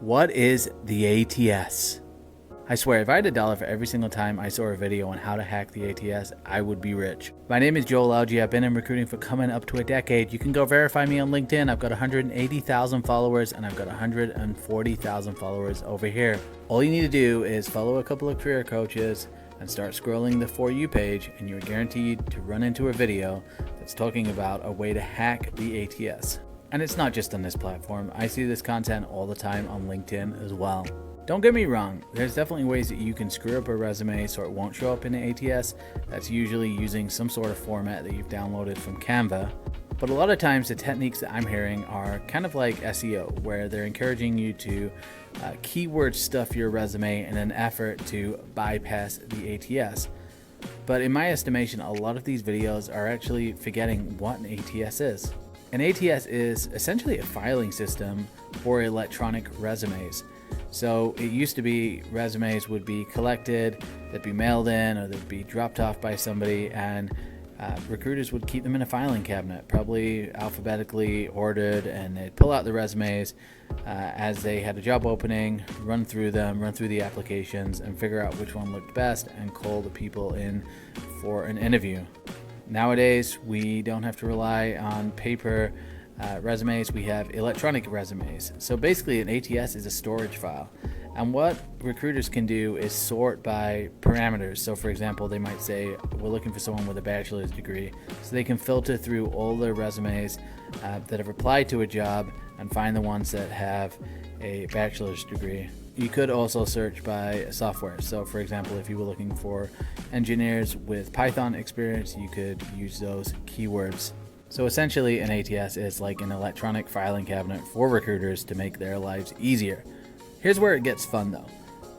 What is the ATS? I swear, if I had $1 for every single time I saw a video on how to hack the ATS, I would be rich. My name is Joel Algie. I've been in recruiting for coming up to a decade. You can go verify me on LinkedIn. I've got 180,000 followers and I've got 140,000 followers over here. All you need to do is follow a couple of career coaches and start scrolling the For You page, and you're guaranteed to run into a video that's talking about a way to hack the ATS. And it's not just on this platform. I see this content all the time on LinkedIn as well. Don't get me wrong, there's definitely ways that you can screw up a resume so it won't show up in the ATS. That's usually using some sort of format that you've downloaded from Canva. But a lot of times the techniques that I'm hearing are kind of like SEO, where they're encouraging you to keyword stuff your resume in an effort to bypass the ATS. But in my estimation, a lot of these videos are actually forgetting what an ATS is. An ATS is essentially a filing system for electronic resumes. So it used to be resumes would be collected, they'd be mailed in, or they'd be dropped off by somebody, and recruiters would keep them in a filing cabinet, probably alphabetically ordered, and they'd pull out the resumes as they had a job opening, run through them, run through the applications, and figure out which one looked best and call the people in for an interview. Nowadays, we don't have to rely on paper resumes, we have electronic resumes. So basically an ATS is a storage file. And what recruiters can do is sort by parameters. So for example, they might say, we're looking for someone with a bachelor's degree. So they can filter through all the resumes that have applied to a job and find the ones that have a bachelor's degree. You could also search by software. So for example, if you were looking for engineers with Python experience, you could use those keywords. So essentially an ATS is like an electronic filing cabinet for recruiters to make their lives easier. Here's where it gets fun though.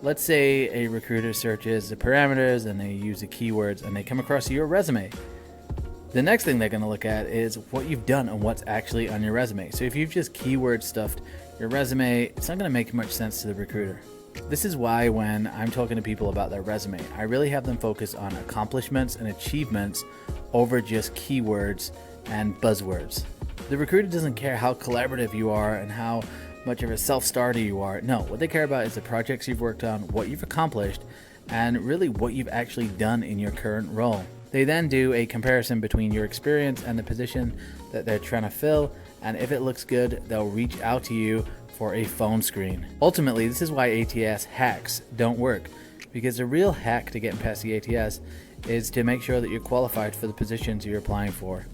Let's say a recruiter searches the parameters and they use the keywords and they come across your resume. The next thing they're going to look at is what you've done and what's actually on your resume. So if you've just keyword stuffed your resume, it's not going to make much sense to the recruiter. This is why when I'm talking to people about their resume, I really have them focus on accomplishments and achievements over just keywords and buzzwords. The recruiter doesn't care how collaborative you are and how much of a self-starter you are. No, what they care about is the projects you've worked on, what you've accomplished, and really what you've actually done in your current role. They then do a comparison between your experience and the position that they're trying to fill, and if it looks good, they'll reach out to you for a phone screen. Ultimately, this is why ATS hacks don't work, because the real hack to getting past the ATS is to make sure that you're qualified for the positions you're applying for.